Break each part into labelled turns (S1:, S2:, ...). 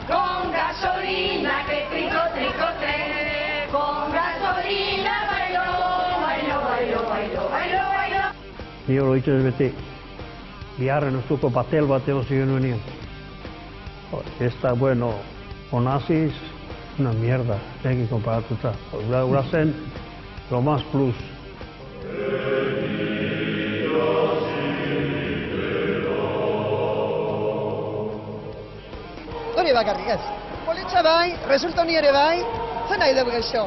S1: Con gasolina que trico, trico, tre. Con gasolina bailo, bailo, bailo, bailo, bailo, bailo.
S2: Ni oroitzen beti, biharren ustuko batel bat erosi genuen. Esta, bueno, Onassis, una mierda, egin konparatuta. Ura zen, lo más plus.
S3: Hori bakarrik ez. Politxa bai, resulta honi ere bai, zen nahi dugu geixo.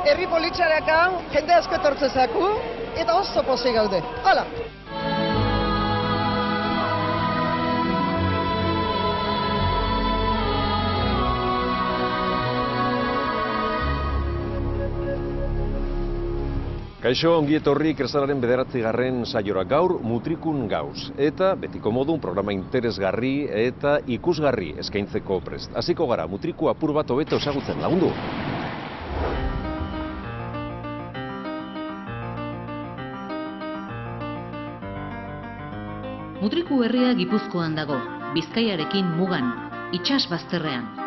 S3: Herri politxarak hau, jende asko etortzezaku, eta oso pozik gaude. Hala!
S4: Kaixo, ongi etorri Kresalaren 9. saiora, gaur Mutrikun gauz. Eta, betiko modun, programa interesgarri eta ikusgarri eskaintzeko prest. Hasiko gara, Mutriku apur bat hobeto ezagutzen, lagundu.
S5: Mutriku herria Gipuzkoan dago, Bizkaiarekin mugan, itsas bazterrean.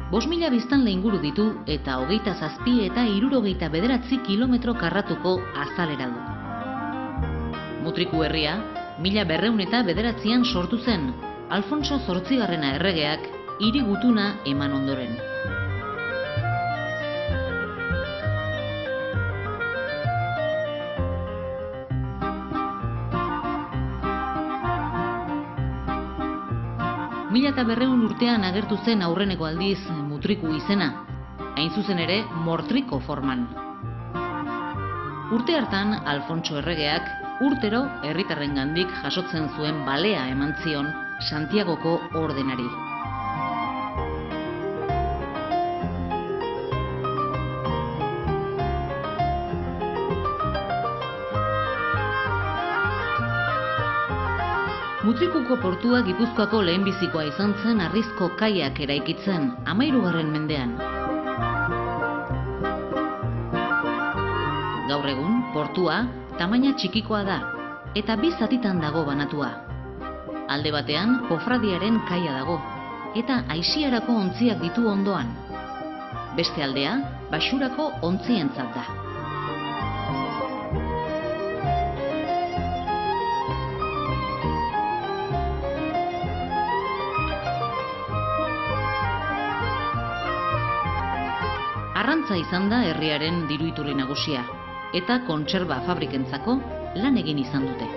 S5: 5.000 biztanle inguru ditu eta 27 eta 69 kilometro karratuko azalera du. Mutriku herria, 1209an sortu zen, Alfonso Zortzigarrena erregeak hiri gutuna eman ondoren. Mila eta 1200 urtean agertu zen aurreneko aldiz Mutriku izena, hain zuzen ere Mortriko forman. Urte hartan, Alfonso erregeak urtero herritarrengandik jasotzen zuen balea eman zion Santiagoko ordenari. Mutrikuko portua Gipuzkoako lehenbizikoa izan zen harrizko kaiak eraikitzen 13. mendean. Gaur egun, portua tamaina txikikoa da, eta 2 zatitan dago banatua. Alde batean, kofradiaren kaia dago, eta aisiarako ontziak ditu ondoan. Beste aldea, baxurako ontzientzat da. Arrantza izan da herriaren diru-iturri nagusia, eta kontserba fabrikentzako lan egin izan dute.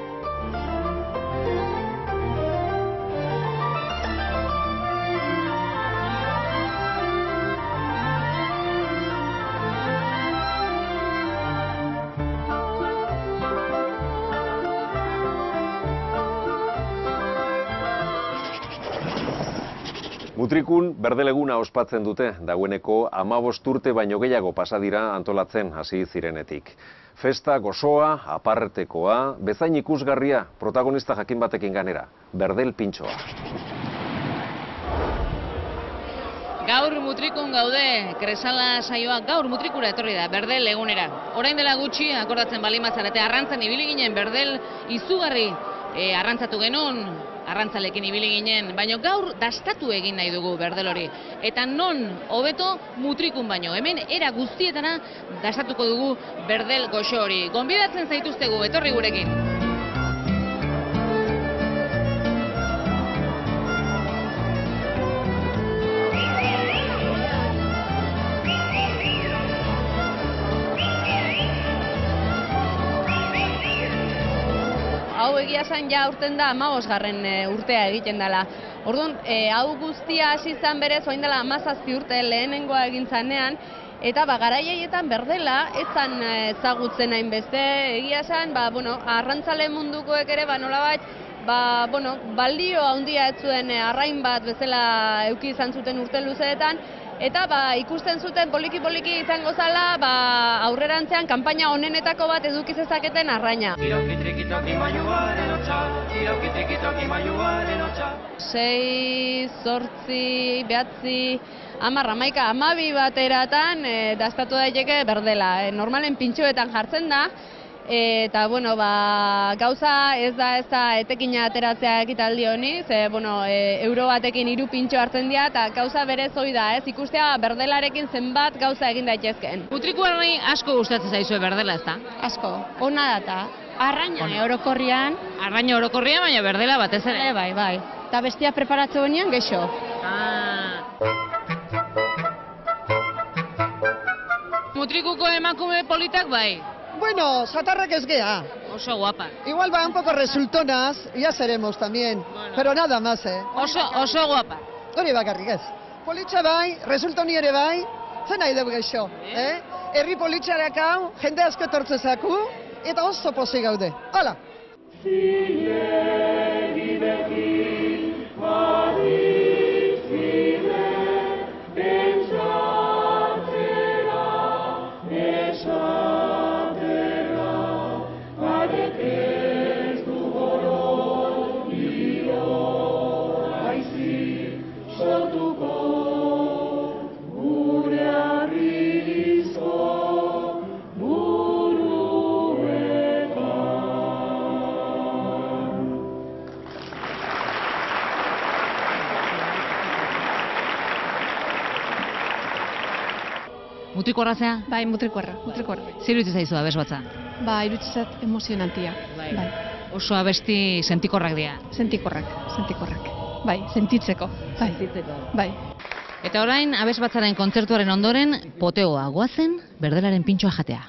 S4: Mutrikun berdeleguna ospatzen dute, dagoeneko 15 urte baino gehiago pasadira antolatzen hasi zirenetik. Festa gozoa, apartekoa, bezain ikusgarria, protagonista jakin batekin ganera, berdel pintxoa.
S6: Gaur Mutrikun gaude, Kresala saioa gaur Mutrikura etorri da, berdel egunera. Orain dela gutxi, akordatzen baldin bazarete, arrantzan ibili ginen berdel izugarri arrantzatu genuen, arrantzalekin ibili ginen, baina gaur dastatu egin nahi dugu berdel hori. Eta non hobeto Mutrikun baino, hemen era guztietara dastatuko dugu berdel goxo hori. Gonbidatzen zaituztegu, etorri gurekin. Hau egia esan ja urten da 15. urtea egiten dela. Orduan, hau guztia hasi izan berez, orain dela 17 urte lehenengoa egin zanean, eta garaiaietan berdela ezan ezagutzen hainbeste. Egia esan, arrantzale mundukoek ere nolabait
S7: bueno, balio handia ez zuen arrain bat bezala eduki izan zuten urte luzeetan, eta ikusten zuten poliki-poliki izango zala aurrerantzean kanpaina honenetako bat eduki zezaketen arraina. 6, 8, 9, 10, 11, 12 bateratan dastatu daiteke berdela. Normalen pintxoetan jartzen da, eta, bueno, gauza ez da etekina ateratzea ekitaldi honi, ze, bueno, euro batekin 3 pintxo hartzen dira, eta gauza berez hori da, ez, ikustea berdelarekin zenbat gauza egin daitezkeen.
S6: Mutrikuari asko gustatzen zaizue berdela, ez da?
S7: Asko, ona data. Arraina orokorrian.
S6: Arraina orokorrian, baina berdela batez ere.
S7: Bai. Eta bestia preparatze honean geixo.
S6: Mutrikuko emakume politak bai?
S3: Bueno, satarrak ez gea.
S6: Oso guapa.
S3: Igual va un poco resultonas, ya seremos también.
S6: Bueno.
S3: Pero nada más,
S6: Oso guapa.
S3: Hori bakarrik ez. Politxa bai, resulta honi ere bai, zen nahi dugu geixo. Herri politxarak hau, jende asko etortzezaku, eta oso pozik gaude. Hala!
S6: Mutrikorra zea?
S7: Bai, mutrikorra.
S6: Zer iruditzen zaizu abes batza?
S7: Iruditzat emozionantia. Bai.
S6: Oso abesti sentikorrak dira.
S7: Sentikorrak. Bai, sentitzeko. Bai.
S6: Eta orain, abes batzaren kontzertuaren ondoren, poteoa goazen, berdelaren pintxoa jatea.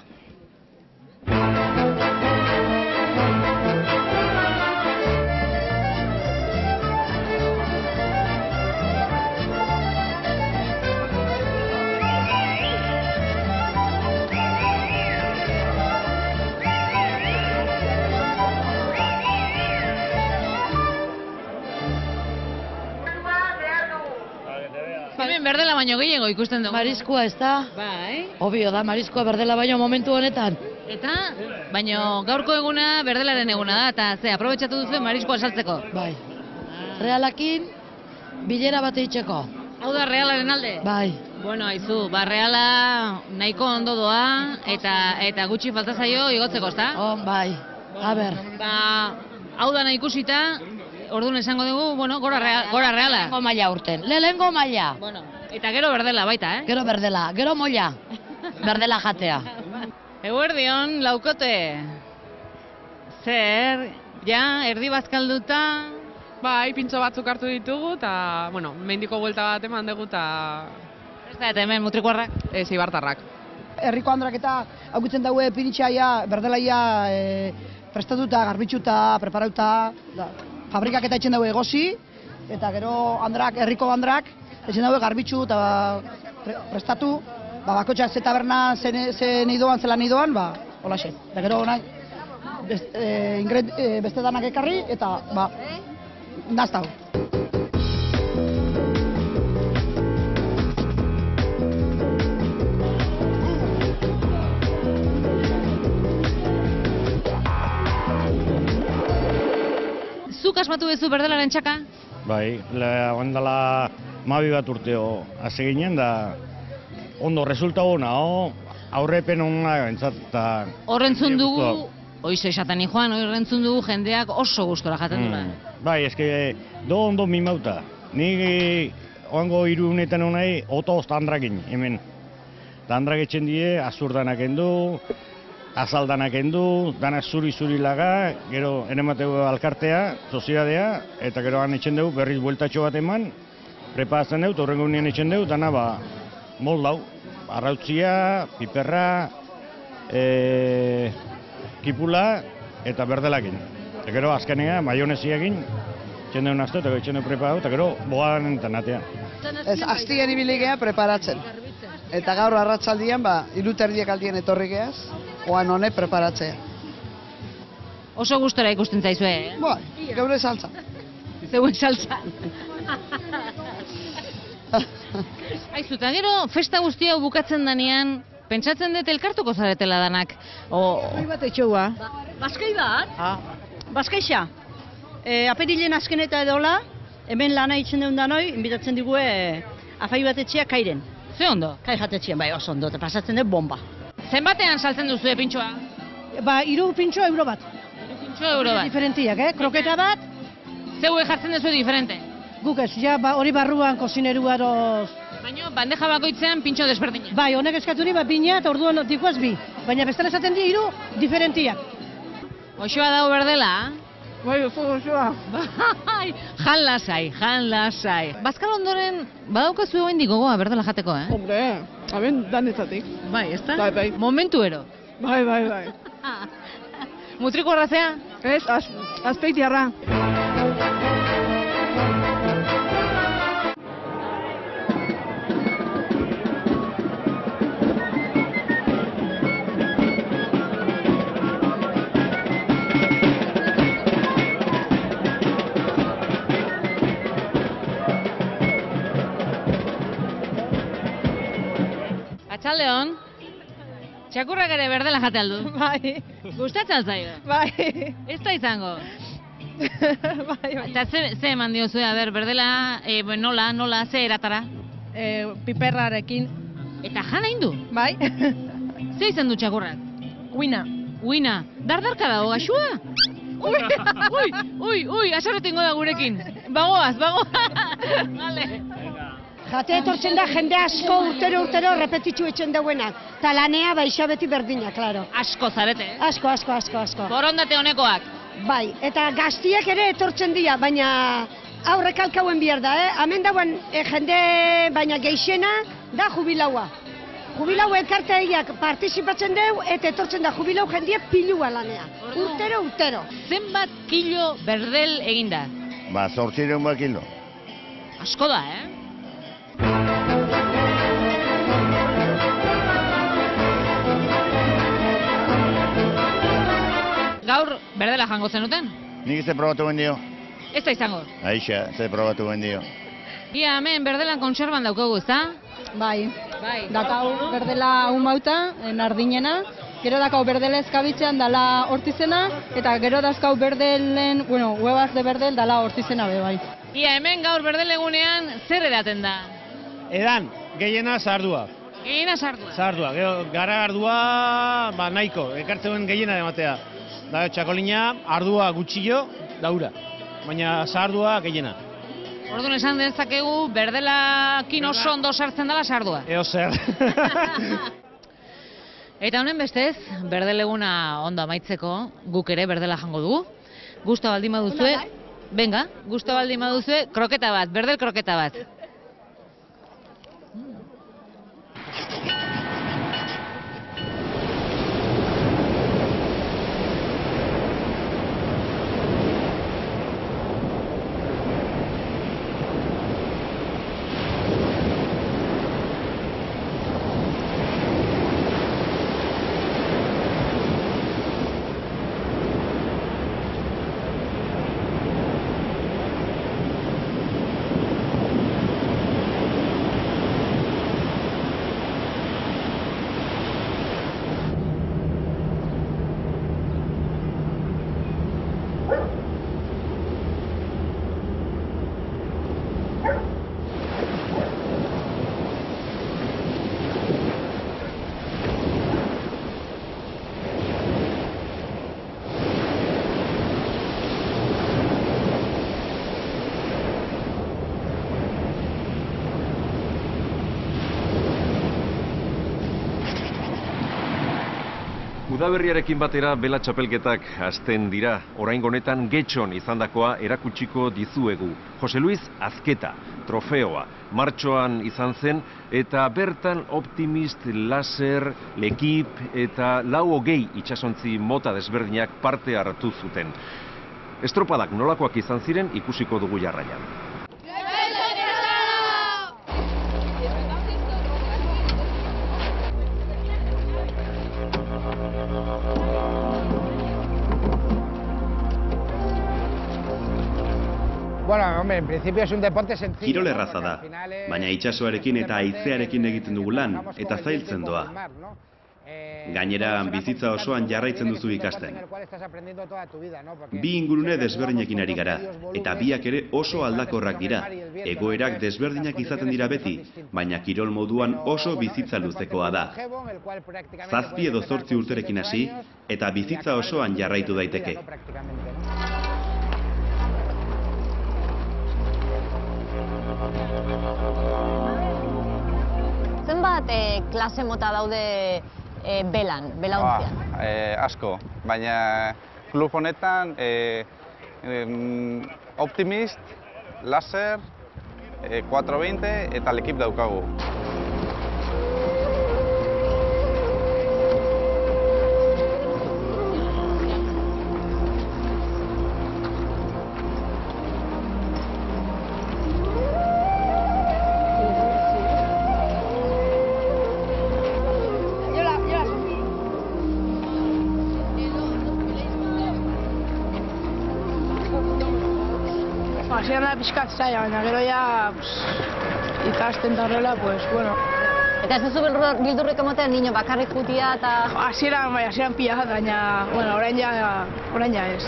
S6: Hemen berdela baino gehiago ikusten dugu.
S8: Mariskoa ez da?
S6: Bai.
S8: Obvio da, mariskoa berdela baino momentu honetan.
S6: Eta, baino gaurko eguna berdelaren eguna da, eta ze, aprobetxatu duzu mariskoa saltzeko.
S8: Bai. Realakin, bilera bat eitzeko.
S6: Hau da realaren alde?
S8: Bai.
S6: Bueno, aizu, reala nahiko ondo doa, eta gutxi falta zaio igotzeko, ezta?
S8: Bai. A ber.
S6: Hau da nahi ikusita, orduan esango dugu, bueno, gora reala.
S8: Lehenengo maila urten. Lehenengo maila.
S6: Bueno, eta gero berdela baita,
S8: Gero berdela, gero molla. Berdela jatea.
S6: Eguerdion, laukote. Zer, ja, erdi bazkalduta.
S9: Bai, pintxo batzuk hartu ditugu, eta, bueno, mendiko buelta bat eman dugu, eta...
S6: Ez da, eta hemen mutrikuarrak?
S9: Ez, ibartarrak.
S10: Herriko andrak eta aukitzen daue pinitxaia, berdelaia prestatuta, garbitxuta, preparauta, fabrikak eta etxen daue egosi, eta gero andrak, herriko andrak, etxen daue garbitxu eta prestatu, bakotxa ze taberna ze nahi doan, zela nahi doan, holaxe. Eta gero beste danak ekarri, eta naztau.
S6: Zuk asmatu bezu berdelaren txaka?
S11: Bai, ondala mabi bat urteo hasi ginen, da ondo resulta ona, aurrepen ona bentsat.
S6: Horrentzun dugu, oize esaten joan, horrentzun dugu jendeak oso gustora jaten dula.
S11: Bai, eske do ondo mimauta. Ni oango irunetan honai, otoz tandrakin, hemen. Tandrak etxen die, azurdanak endu, azaldanak endu, danak zuri-zuri laga, gero enemategu alkartea, soziadea, eta gero han etxen dugu berriz bueltatxo bat eman, preparatzen dut, horrengo unien etxen dut, dana moldau, arrautzia, piperra, kipula eta berdelakin. Eta gero azkenea, maionesiakin, etxen dugu naztu, eta etxen dugu preparatu, eta gero bogan enten atea.
S3: Ez, astien ibiligea preparatzen. Eta gaur arratsaldian, 3 aldien etorri geaz, oan honek preparatzea.
S6: Oso gustora ikusten zaizue, eh?
S3: Bai, geure saltza.
S6: Zeuen saltza. Aizu, eta gero, festa guzti hau bukatzen danean, pentsatzen dut elkartuko zaretela danak.
S10: Bai bat etxoa.
S6: Baskai bat?
S10: Baskaixa. Aperilen azken eta edola, hemen lana itzen deun danoi, inbitatzen digu afai bat etxea kairen.
S6: Ze ondo?
S10: Kai jatetxean, bai, oso ondo, eta pasatzen dut bomba.
S6: Zenbatean saltzen duzue pintxoa?
S10: Ba, 3 pintxo euro bat.
S6: 3 pintxo euro bat.
S10: Diferentiak, kroketa bat.
S6: Zeue jartzen duzu diferente?
S10: Guk ez, ja, hori barruan kozinerua doz.
S6: Baina, bandeja bakoitzean pintxo desberdina.
S10: Bai, honek eskatu ni, bina, eta orduan dikoaz bi. Baina bestela esaten di 3 diferentiak.
S6: Osoa dago berdela?
S10: Bai, osoa.
S6: Bai, jan lasai. Bazkal ondoren, badaukazu oraindik gogoa berdela jateko, eh?
S9: Hombre, hemen danetzatik.
S6: Bai, ezta?
S9: Bai.
S6: Momentu ero.
S9: Bai.
S6: Mutriko arrazea?
S9: Ez, azpeitiarra.
S6: Atxaldeon, txakurrak ere berdela jate aldu.
S10: Bai.
S6: Gustatzen zaio?
S10: Bai.
S6: Ez da izango?
S10: Bai.
S6: Eta ze eman diozue, berdela, nola, ze eratara?
S10: Piperrarekin.
S6: Eta jana indu?
S10: Bai.
S6: Ze izan du txakurrak? Uina. Dardarka dago gaxua? Ui, asarretengo da gurekin. Bagoaz. Vale.
S10: Jate etortzen da jende asko urtero repetitxu etxen dauenak. Talanea baixa beti berdina, klaro.
S6: Asko zarete, eh?
S10: Asko.
S6: Borondate honekoak.
S10: Bai, eta gaztiak ere etortzen dira, baina aurrek alkauen bihar da, eh? Hemen dauen jende, baina geixena da jubilaua. Jubilau elkarteaiak partizipatzen deu, eta etortzen da jubilau jendie pilua lanea. Urtero.
S6: Zenbat kilo berdel eginda?
S11: Ba, 800 kilo.
S6: Asko da, eh? Gaur, berdela jango zenuten?
S11: Nik ze probatu ben dio.
S6: Ez da izango?
S11: Aixa, ze probatu ben dio.
S6: Ia, hemen berdelan kontserban daukagu, ezta?
S7: Bai. Dakau berdela umauta, nardinena. Gero dakau berdela eskabitzean dala hortizena, eta gero dazkau berdelen, huevas de berdel dala hortizena be bai.
S6: Ia, hemen gaur berdelegunean zer edaten da?
S12: Edan, gehiena sardua.
S6: Gehiena sardua?
S12: Sardua, gara ardua, nahiko, ekartzen gehiena ematea. Da, txakolina, ardua gutxillo, daura. Baina sardua gehiena.
S6: Orduan esan dezakegu, berdelakin oso ondo sartzen dela sardua.
S12: Eo zer.
S6: Eta honen bestez, berdeleguna ondo amaitzeko, guk ere berdela jango dugu. Gusto baldin baduzue, venga, gusto baldin baduzue, kroketa bat, berdel kroketa bat.
S4: Udaberriarekin batera bela txapelketak hasten dira. Oraingo honetan Getxon izandakoa erakutsiko dizuegu. Jose Luis Azketa, trofeoa, martxoan izan zen, eta bertan Optimist, Laser, Lekip eta 4 itsasontzi mota desberdinak parte hartu zuten. Estropadak nolakoak izan ziren ikusiko dugu jarraian.
S13: hombre, en principio es un deporte sencillo.
S14: Kirol erraza da, baina itsasoarekin eta haizearekin egiten dugu lan, eta zailtzen doa. Gainera, bizitza osoan jarraitzen duzu ikasten. Bi ingurune desberdinekin ari gara, eta biak ere oso aldakorrak dira. Egoerak desberdinak izaten dira beti, baina kirol moduan oso bizitza luzekoa da. 7 edo 8 urterekin hasi, eta bizitza osoan jarraitu daiteke.
S15: Zenbat klase mota daude belauntzian?
S16: Asko, baina klub honetan Optimist, Laser, 420 eta L'Equipe daukagu.
S17: Hasieran da pixkat zaila, baina gero ja ikasten da horrela, pues, bueno.
S15: Eta ez duzu bildurrik ematen niño bakarrik jutia eta...
S17: Hasieran pila bat, baina, bueno, orain ja ez.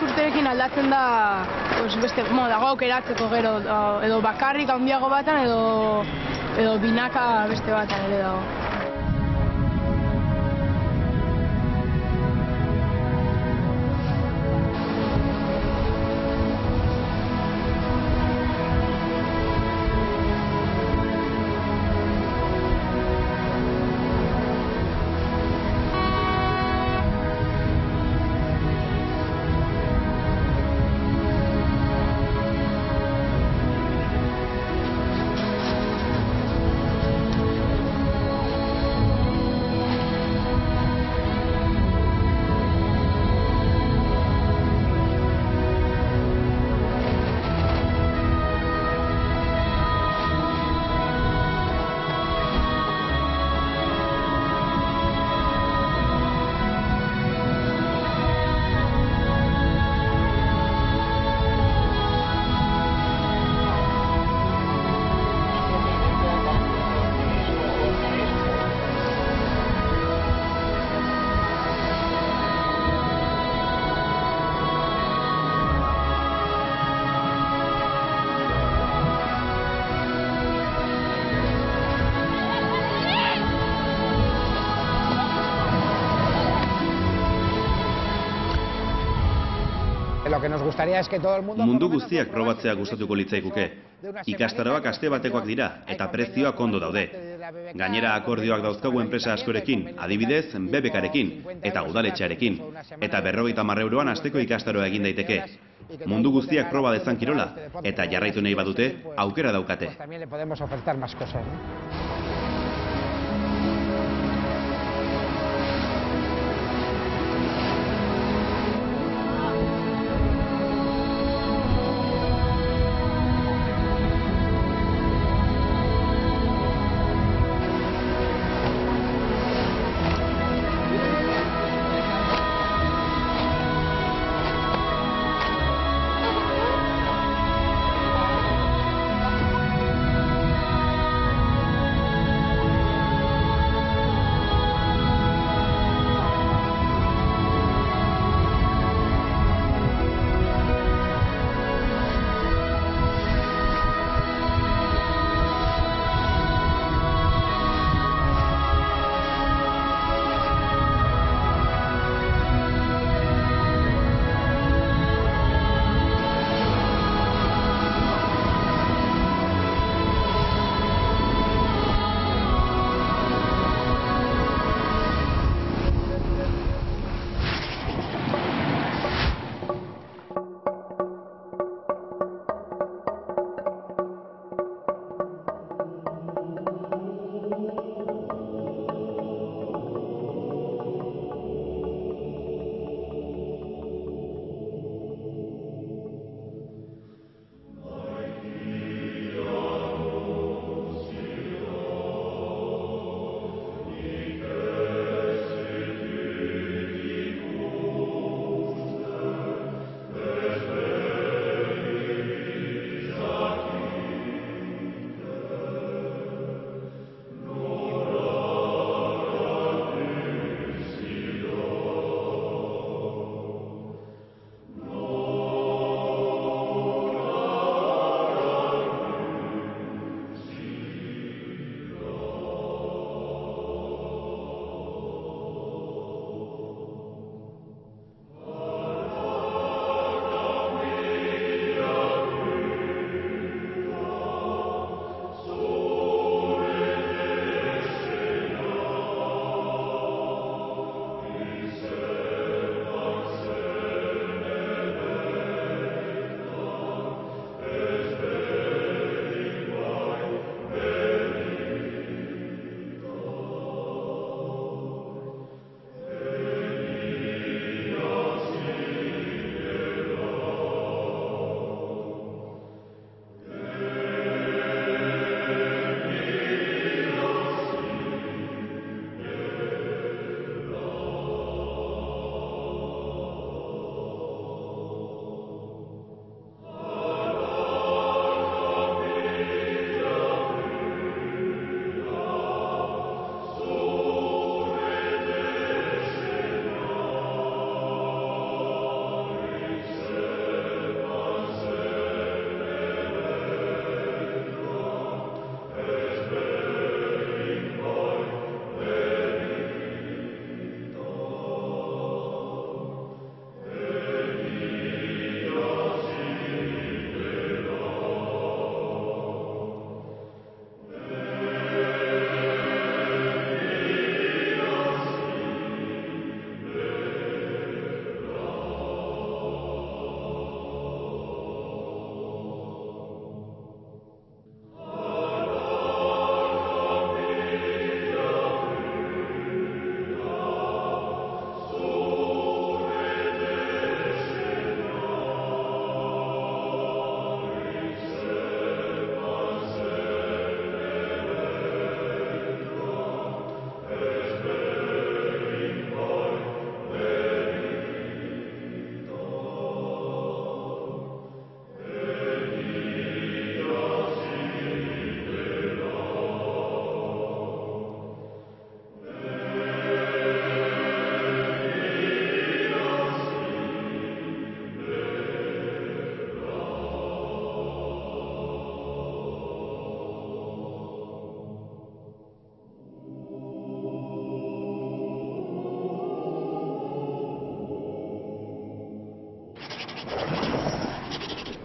S17: Urterekin aldatzen da, dago aukeratzeko gero, edo bakarrik handiago batan, edo binaka beste batan ere dago.
S13: lo que nos gustaría es que todo el mundo...
S14: Mundu guztiak probatzea gustatuko litzaiguke. Ikastaroak aste batekoak dira eta prezioak ondo daude. Gainera akordioak dauzkagu enpresa askorekin, adibidez BBKarekin eta udaletxearekin. Eta 50 euroan asteko ikastaroa egin daiteke. Mundu guztiak proba dezan kirola eta jarraitu nahi badute aukera daukate.
S13: También le podemos ofertar más cosas, ¿no?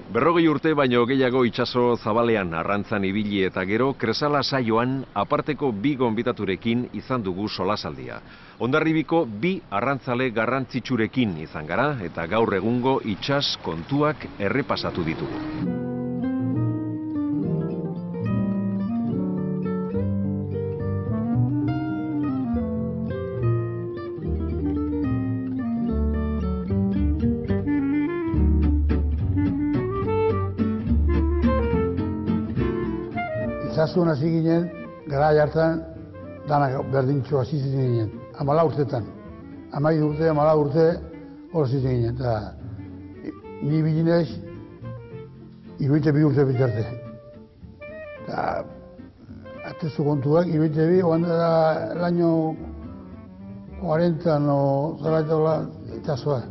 S4: 40 urte baino gehiago itsaso zabalean arrantzan ibili eta gero Kresala saioan aparteko 2 gonbidaturekin izan dugu solasaldia. Hondarribiko 2 arrantzale garrantzitsurekin izan gara eta gaur egungo itsas kontuak errepasatu ditugu.
S18: Itxasuan hasi ginen, garai hartan, danak berdintxo hasi ginen, 14 urtetan. 12 urte, 14 urte, hor hasi ginen. Eta ni bilinez, 22 urte bitarte. Eta atezu kontuak, 22, oan da l'año 40 no zaraitola itxasua.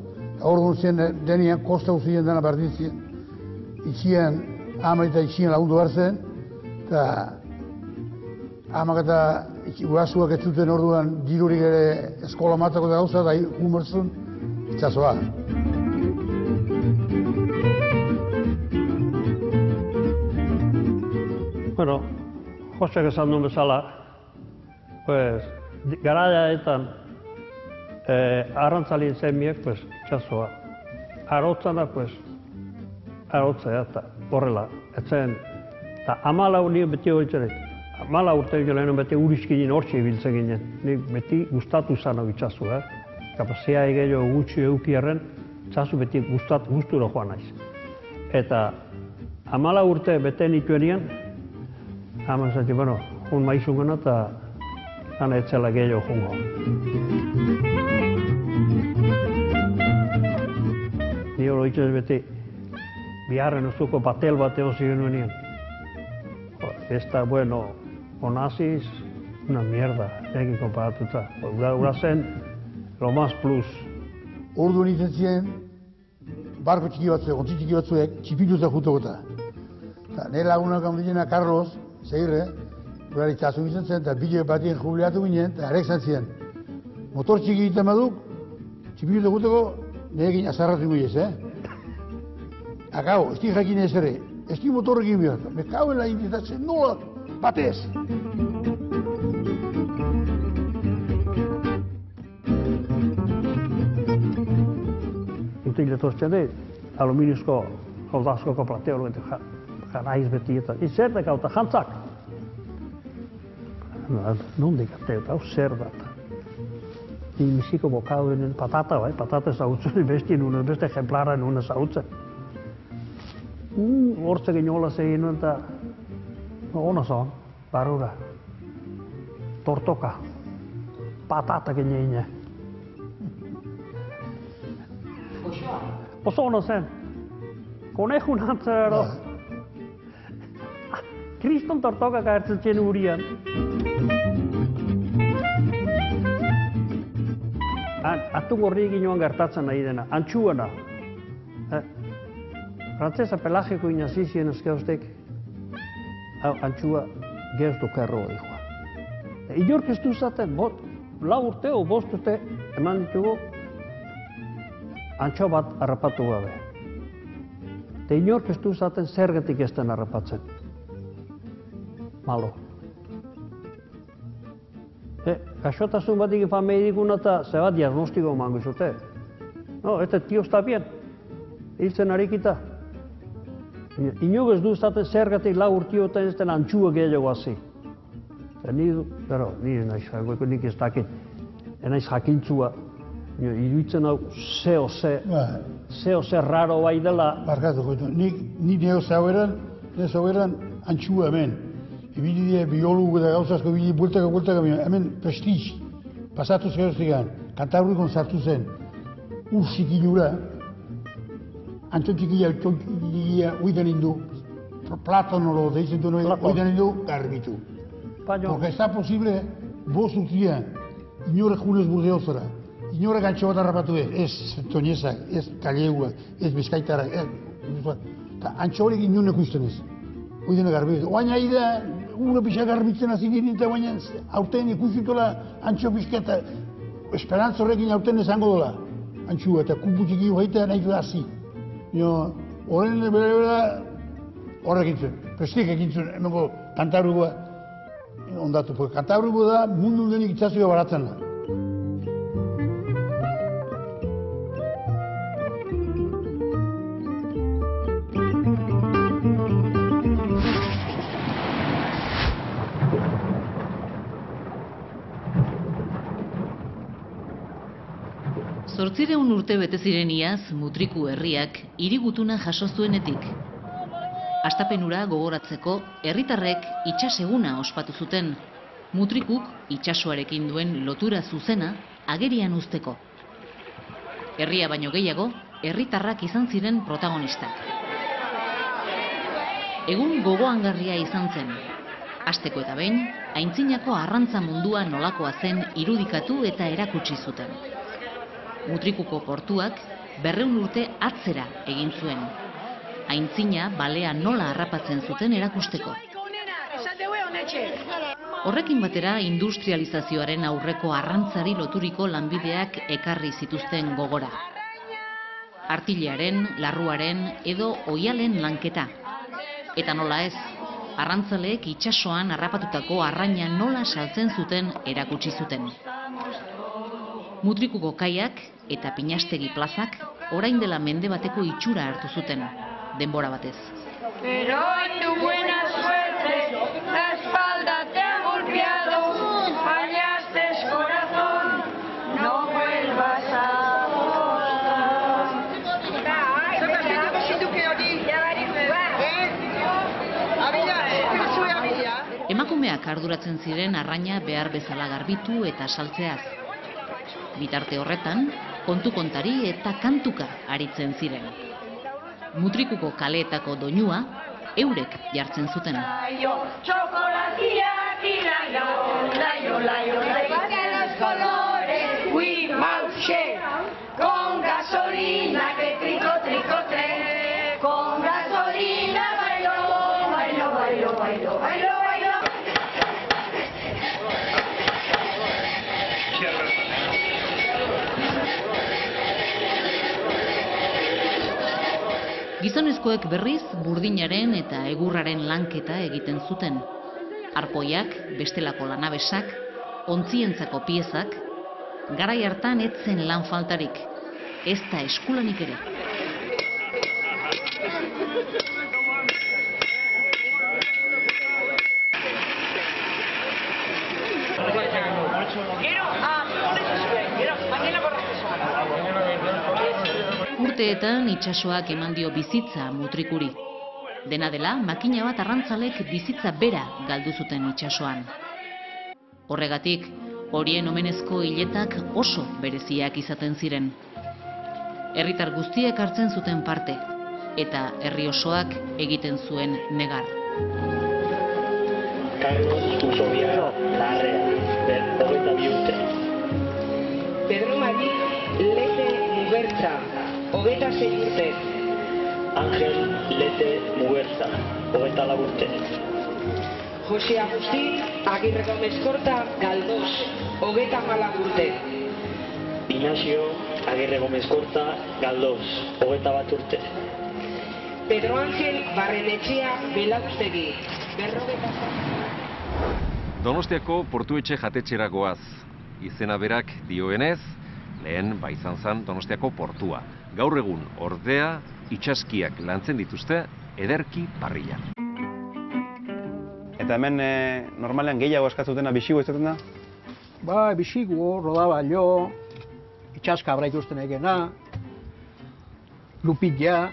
S18: Hor zen denian, kosta uzien dena berdintzien. Itxien, ama eta itxien lagundu hartzen, eta amak eta gurasoak ez zuten orduan dirurik ere eskola matako da gauza, da humertzun itxasoa.
S2: Bueno, Josek esan duen bezala, pues, garaiaetan arrantzalien zemiek, pues, itxasoa. Arotzana, pues, arotzea eta horrela, etzen. Eta 14 nire beti hori txaret. 14 urte gilenen beti uriskinen hortxe ibiltzen ginen. Nik beti gustatu zan hau itxasu, Kapazia egeio gutxi eukiarren, itxasu beti gustura joan naiz. Eta 14 urte bete nituenien, haman zati, bueno, jun maizungena eta hana etzela gehiago jungo. Ni hori itxas beti, biharren uzuko batel bat egon zigenuen. Está bueno, Onassis, una mierda, egin konparatuta. Ura zen, lo más plus.
S18: Ordu nintzen ziren, barko txiki batzuek, ontzi txiki batzuek, txipituta jutokota. Nire lagunak handilena Carlos, Zeirre, burari txasu gizan zen, eta bide batien jubilatu ginen, eta arek zan ziren. Motor txiki egiten baduk, txipituta jutoko, nire egin azarratu guiez, Akau, ez di jakin ez ere. Ez di motorrekin bihar, me cago en la invitatzen nola, batez!
S2: Utik letortzen dut, aluminiozko holdazkoko plateo jarraiz beti eta izertek hau eta jantzak. Nondik ateu, hau zer dat. Misiko bokau denen patata, patata ezagutzen, beste ejemplara nuen ezagutzen. Hortzak inola zegin nuen eta ona zon, barura, tortoka, patata geneine. Oso ona zen, konejun antzero. Kriston tortoka gaertzen txen urian. Atu gorri egin gertatzen nahi dena, antxuana. Frantzesa pelagiko inazizien ezkeoztek, antxua gertu kerro dihoa. Inork ez du zaten, 4 urte o 5 urte eman ditugu, antxo bat harrapatu gabe. Eta inork ez du zaten zergatik ez den harrapatzen. Malo. Gaixotasun bat egin medikuna eta zebat diagnostiko eman gizute. No, este tío está bien. Hiltzen harikita. Inog ez du zaten zergatik 4 urtiotan ez den antxua gehiago hazi. Ni nik ez dakit, enaiz jakintzua, iruditzen hau zeo ze raro bai dela.
S18: Barkatu, ni neo zaueran antxua hemen. Ibili biologu eta gauzazko ibili bueltaka hemen prestiz. Pasatuz geroztigan, Kantabrikon sartu zen, ursikinura, antxo txikia uidan indu, platonolo deitzen duen uidan indu, garbitu. Porque está posible, 5 urtean, inore junez burdeozora, inore antxo bat harrapatu ez toñezak, ez kaleguak, ez bizkaitarak, eta antxo horiek inonek uizten ez, uidan garbitu. Oaina ida, una pixka garbitzen hasi ginen, eta baina aurten ikusitola antxo pixka eta esperantza horrekin aurten esango dola, antxua, eta kupu txiki hogeita nahi du hasi. horren bere horrek intzuen, prestik ekintzuen, hemengo Kantabrikoa ondatu. Kantabriko da mundu denik itxasoa baratzen da.
S5: Zortzireun urte bete ziren iaz Mutriku herriak hirigutuna jaso zuenetik. Astapenura gogoratzeko herritarrek itsaseguna ospatu zuten. Mutrikuk itsasoarekin duen lotura zuzena agerian uzteko. Herria baino gehiago, herritarrak izan ziren protagonistak. Egun gogoangarria izan zen. Hasteko eta behin, aintzinako arrantza mundua nolakoa zen irudikatu eta erakutsi zuten. Mutrikuko portuak 200 urte atzera egin zuen. Aintzina balea nola harrapatzen zuten erakusteko. Horrekin batera industrializazioaren aurreko arrantzari loturiko lanbideak ekarri zituzten gogora. Artilearen, larruaren edo oihalen lanketa. Eta nola ez, arrantzaleek itsasoan harrapatutako arraina nola saltzen zuten erakutsi zuten. Mutrikuko kaiak eta Pinastegi plazak orain dela mende bateko itxura hartu zuten, denbora batez.
S1: Pero hoy tu buena suerte, la espalda te ha golpeado, fallaste corazón, no vuelvas a
S5: Emakumeak arduratzen ziren arraina behar bezala garbitu eta saltzeaz. Bitarte horretan, kontu-kontari eta kantuka aritzen ziren. Mutrikuko kaleetako doinua eurek jartzen zuten.
S1: Chocolatiak y layo, de los colores, we marché, con gasolina que tricoté, con gasolina bailo.
S5: Gizonezkoek berriz burdinaren eta egurraren lanketa egiten zuten. Arpoiak, bestelako lanabesak, ontzientzako piezak, garai hartan etzen lan faltarik, ez da eskulanik ere. Urteetan itsasoak eman dio bizitza Mutrikuri. Dena dela, makina bat arrantzalek bizitza bera galdu zuten itsasoan. Horregatik, horien omenezko hiletak oso bereziak izaten ziren. Herritar guztiek hartzen zuten parte, eta herri osoak egiten zuen negar.
S19: Carlos Usovia Larrea, 22 urte.
S20: Pedro Mari Lete Mugertza, 26 urte.
S19: Ángel Lete Mugertza, 24 urte.
S20: Jose Agustín Agirre Gómez Korta Galdós, 34 urte.
S19: Ignacio Agirre Gómez Korta Galdós, 21 urte.
S20: Pedro Ángel Barrenetxea Belaustegi, 47.
S4: Donostiako Portuetxe jatetxeragoaz. Izena berak dioenez, lehen izan zen Donostiako portua. Gaur egun ordea itsaskiak lantzen dituzte ederki parrilan.
S21: Eta hemen normalean gehiago eskatzutena bixigo izaten da?
S13: Ba, bixigo, rodaballo, itsaska abra ikusten egena, lupilla,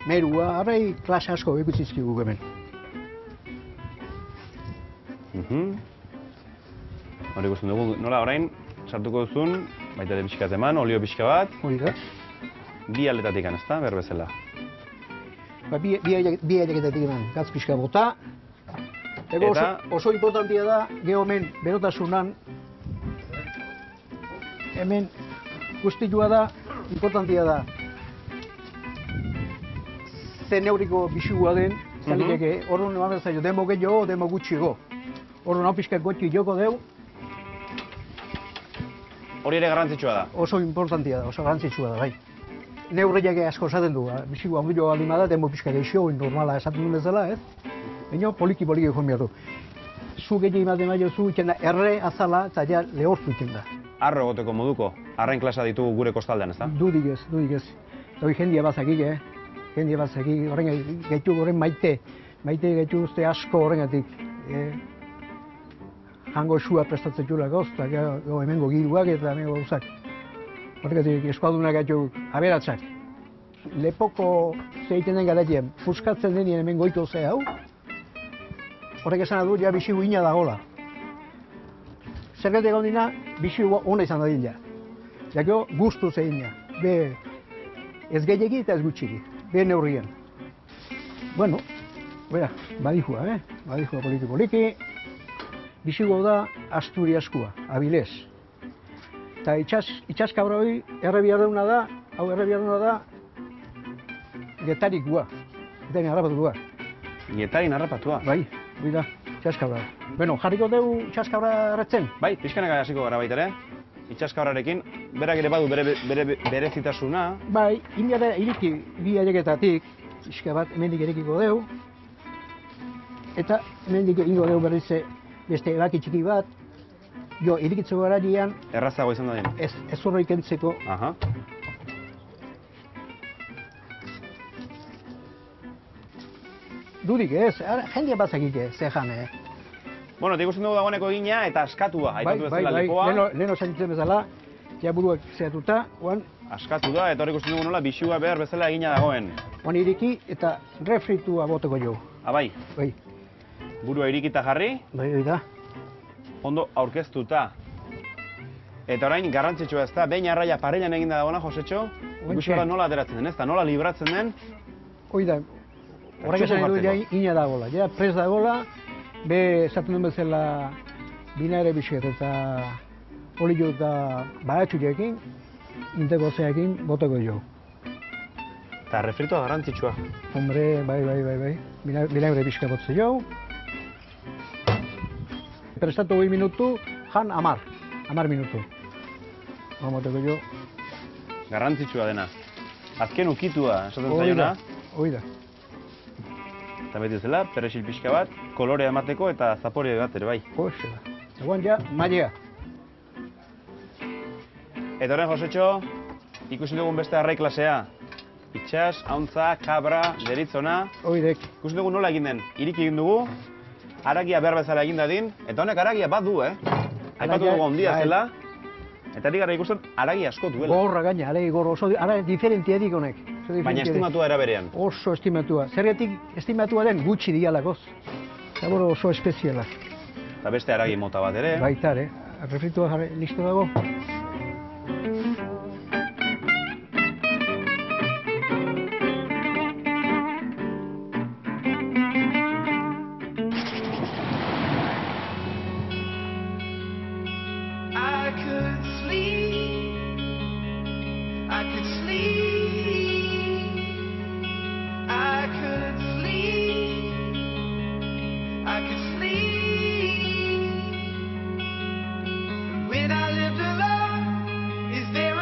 S13: merua, abrai klase asko ikutzizkigu hemen.
S21: Hori ikusten dugu, nola orain, sartuko duzun, baita ere pixkat eman, olio pixka bat.
S13: Hori da.
S21: Bi aldetatik ez da, berbezela.
S13: Ba, bi aldetatik eman, gatz pixka bota. Ego oso importantia da, geho hemen berotasunan, hemen guztitua da, importantia da. Zen neuriko bisugua den, zalikeke, horren eman zailo, demo gehiago, demo gutxigo. Horren hau pixka gotxi joko deu.
S21: Hori ere garrantzitsua da?
S13: Oso importantia da, oso garrantzitsua da, bai. neurriak asko esaten du, bizigu handio baldin bada, demo pixka geixo, normala esaten duen bezala, ez? Baina poliki joan behar du. Zu gehi ematen baino zu itzen da, erre azala, eta ja lehortu itzen da.
S21: Arro egoteko moduko, arrain klasa ditugu gure kostaldean, ez da?
S13: Dudik ez. Eta hori jendia bazakik, jendia bazakik, horren gaitu horren maite gaitu uste asko horrengatik. Jango esua prestatzen jurako, eta hemengo giruak eta hemengo gauzak. Horregatik eskualdunak gaitu aberatzak. Lepoko zeiten den garatzen, fuskatzen denien hemen goito ze hau, horrek esan du, ja bizigu ina dagoela. Zergatik egon dina, bizigu ona izan dadin ja. Jako guztu zein ja. Be ez gehiagi eta ez gutxiki. Be neurrien. Bueno, bera, badijua, badijua poliki. Bizigu da Asturiaskua, Abilez. Eta itxaskabra hori errebiarduna da, Getarikua, Getarin harrapatua.
S21: Getarin harrapatua?
S13: Bai, hori da, itxaskabra. Bueno, jarriko dugu itxaskabra erretzen?
S21: Bai, pixkanaka hasiko gara baita ere. Itxaskabrarekin, berak ere badu berezitasuna.
S13: Bai, indiara iriki bi ailegetatik, pixka bat hemendik erekiko dugu. Eta hemendik egingo dugu berriz beste ebaki txiki bat. Jo, irikitzeko garaian...
S21: Errazago izan da den?
S13: Ez horreik entzeko.
S21: Aha.
S13: Dudik ez, jendia bazakik ze jan,
S21: Bueno, eta ikusten dugu dagoeneko egina eta askatua, aipatu bezala lepoa.
S13: Leheno sentitzen bezala, ja buruak zehatuta, oan...
S21: Askatu da, eta hor ikusten dugu nola bisua behar bezala egina dagoen.
S13: Oan iriki eta refritua boteko jo.
S21: Bai?
S13: Bai.
S21: Burua irikita jarri.
S13: Bai, da.
S21: Ondo aurkeztuta. Eta orain garrantzitsua ez da, behin arraia parellan eginda dagoena, Josetxo, ikusten nola ateratzen den, ez da, nola libratzen den.
S13: Hoi da, horrek esan edo ja ina dagoela, ja prest dagoela, be esaten duen bezala binaire bisket eta olio eta baratxurekin, inteko zeakin boteko jo.
S21: Eta refritua garrantzitsua.
S13: Hombre, bai, binaire bisket botze jo. Prestatu 2 minutu, jan 10 minutu. Boteko jo.
S21: Garrantzitsua dena. Azken ukitua, esaten zaiona.
S13: Hoi da.
S21: Eta beti zela, peresil pixka bat, kolorea emateko eta zapore bat ere bai.
S13: Hoxe da. Egon ja, mailea.
S21: Eta horren, Josetxo, ikusten dugun beste arrai klasea. Itxas, hauntza, kabra, deritzona.
S13: Hoidek.
S21: Ikusten dugu nola egin den. Iriki egin dugu, haragia behar bezala egin dadin, eta honek haragia bat du, Aipatu dugu ondia zela. Eta ari gara ikusten haragi asko duela.
S13: Gorra gaina, haragi gorra oso, diferentia dik honek.
S21: Baina estimatua era berean.
S13: Oso estimatua. Zergatik estimatua den gutxi dialakoz. Zaboro oso espeziala.
S21: Eta beste haragi mota bat ere.
S13: Baita, refritua jarri, listo dago.
S8: When I lived alone, is there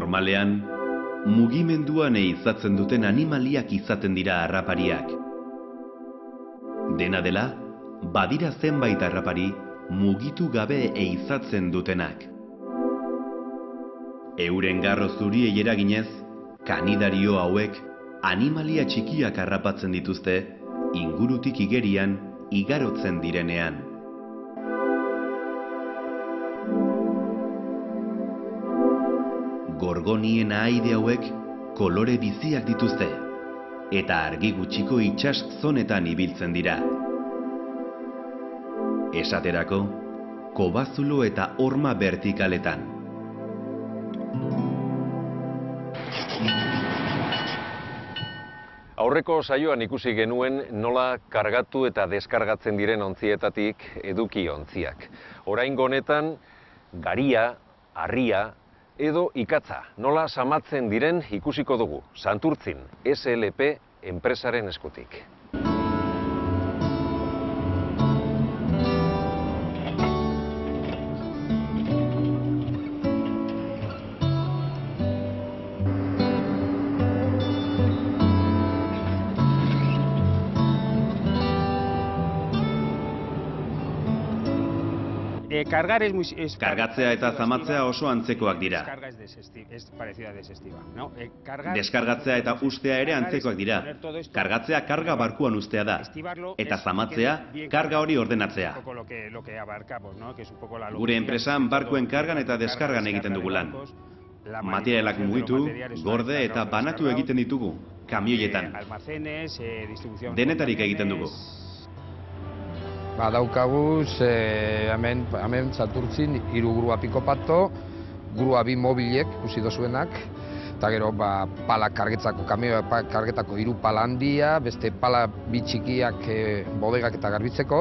S14: Normalean, mugimenduan ehizatzen duten animaliak izaten dira harrapariak. Dena dela, badira zenbait harrapari mugitu gabe ehizatzen dutenak. Euren garro zuriei eraginez, kanidario hauek animalia txikiak harrapatzen dituzte ingurutik igerian igarotzen direnean. Gorgonien ahaide hauek kolore biziak dituzte eta argi gutxiko itsas zonetan ibiltzen dira. Esaterako, kobazulo eta horma vertikaletan.
S4: Aurreko saioan ikusi genuen nola kargatu eta deskargatzen diren ontzietatik eduki ontziak. Oraingo honetan, garia, harria edo ikatza nola samatzen diren ikusiko dugu. Santurtzin, SLP enpresaren eskutik.
S21: Kargatzea
S14: eta zamatzea oso antzekoak dira. Deskargatzea eta ustea ere antzekoak dira. Kargatzea karga barkuan ustea da, eta zamatzea karga hori ordenatzea. Gure enpresan barkuen kargan eta deskargan egiten dugu lan. Materialak mugitu, gorde eta banatu egiten ditugu, kamioietan. Denetarik egiten dugu.
S8: Daukaguz, hemen Santurtzin, 3 grua pikopato, grua 2 mobilek, ikusi dozuenak, eta gero pala kargetako, kamioa kargetako 3 pala handia, beste pala 2 txikiak bodegak eta garbitzeko.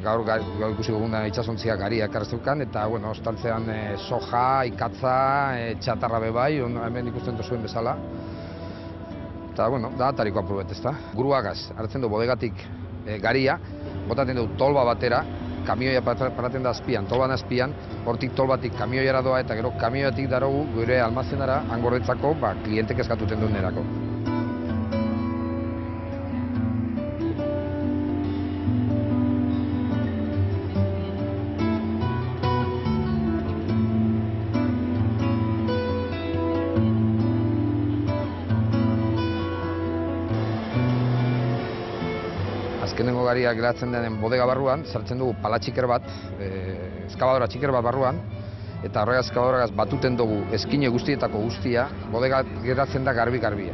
S8: Gaur ikusi duguna itsasontziak garia ekarreztukan, eta ostantzean soja, ikatza, txatarra bebai, hemen ikusten duzuen bezala. Eta, da atariko aprobet, ezta? Gruagaz, hartzen du bodegatik garia, botaten du tolba batera, kamioia paraten da azpian, tolban azpian, hortik tolbatik kamioiara doa eta gero kamioiatik darogu gure almazenara angorretzako klientek eskatuten duen erako. Azkenengo garia geratzen denen bodega barruan, sartzen dugu pala txiker bat, eskabadora txiker bat barruan, eta horrega eskabadoragaz batuten dugu eskine guztietako guztia, bodega geratzen da garbi-garbia.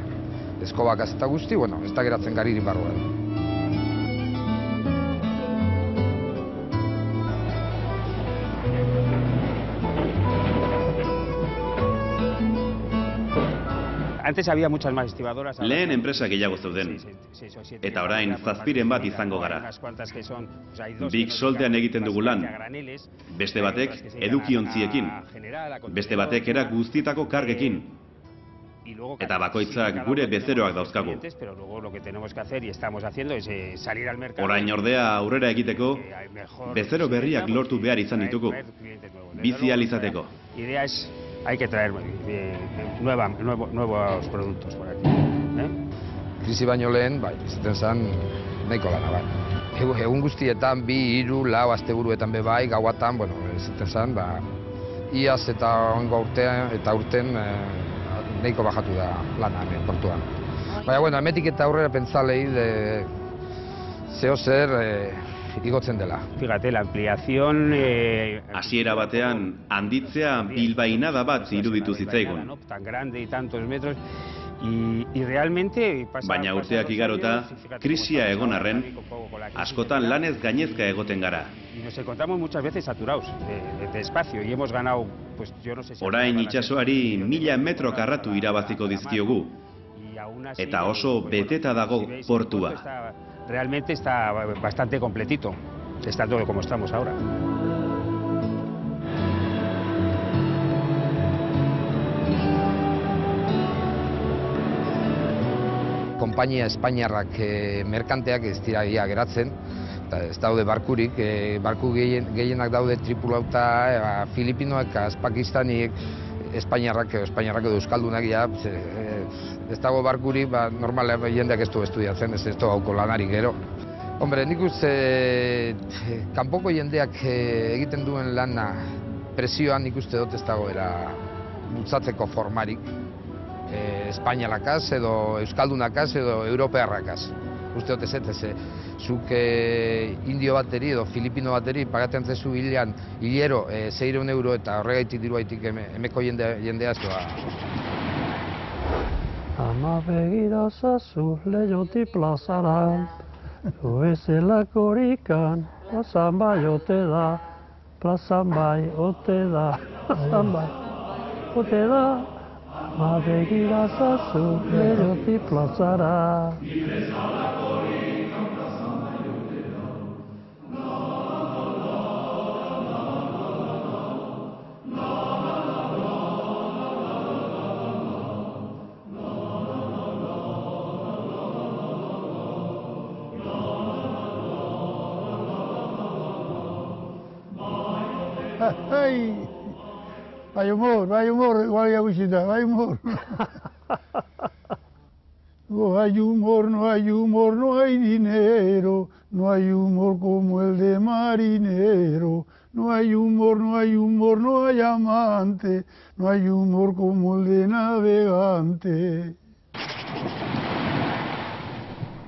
S8: Eskobakaz eta guzti, ez da geratzen garirin barruan.
S21: Antes había muchas más estibadoras.
S14: Lehen enpresa gehiago zeuden, eta orain 7 bat izango gara. Bik soltean egiten dugu lan, beste batek edukiontziekin, beste batek era guztietako kargekin, eta bakoitzak gure bezeroak dauzkagu. Orain ordea aurrera egiteko, bezero berriak lortu behar izan ditugu, bizi ahal izateko.
S21: Hay que traer nuevos productos por aquí.
S8: Krisi baino lehen, izaten zen nahiko lana, Egun guztietan, 2, 3, 4 asteburuetan bai, gauatan, izaten zen, iaz eta ongo urten nahiko bajatu da lana hemen portuan. Baina, hemetik eta aurrera pentsalei zeo zer igotzen dela.
S21: Fíjate, la ampliación...
S14: Hasiera batean, handitzea bilbainada bat iruditu zitzaigun.
S21: Tan grande y tantos metros, y realmente...
S14: Baina urteak igarota, krisia egon arren, askotan lanez gainezka egoten gara.
S21: Y nos encontramos muchas veces saturados de espacio, y hemos ganado, yo no sé si...
S14: Orain itsasoari 1000 metro karratu irabaziko dizkiogu, eta oso beteta dago portua.
S21: Realmente está bastante completito, está todo como estamos ahora.
S8: Konpainia espainiarrak merkanteak ez dira geratzen, ez daude barkurik, barku gehienak daude tripulauta, Filipinoak, Pakistanik, Espainiarrak edo Euskaldunak, ez dago barkuri, normalean jendeak ez du estudiatzen, ez du hauko lanarik gero. Hombre, nik uste kanpoko jendeak egiten duen lana presioan nik uste dut ez dagoera bultzatzeko formarik. Espainialakaz edo Euskaldunakaz edo Europearrakaz. Uste dut ez, zuk indio bateri edo filipino bateri pagatzen zezu hilero 600 euro eta horregaitik diruaitik emeko jendea ez doa.
S2: Ama begira zazu lehioti plazaran, ezelakorik plazan bai ote da, plazan bai ote da, plazan bai ote da. Ama begira zazu lehioti plazaran.
S18: Bai humor, igual ya guztita, bai humor. No hay humor, no hay humor, no hay dinero, no hay humor como el de marinero. No hay humor, no hay humor, no hay amante, no hay humor como el de navegante.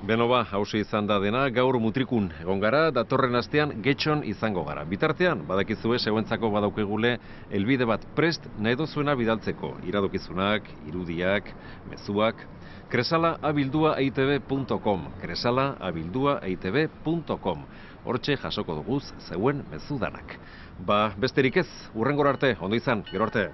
S4: Beno ba, hausi izan da dena, gaur mutrikun egon gara, datorren astean getxon izango gara. Bitartean, badakizue zeuentzako badaukegule helbide bat prest nahi dozuena bidaltzeko. Iradokizunak, irudiak, mezuak. kresala@eitb.com, kresala@eitb.com. Hortxe jasoko duguz zeuen mezudanak. Ba, besterik ez, hurrengora arte, ondo izan, gero arte.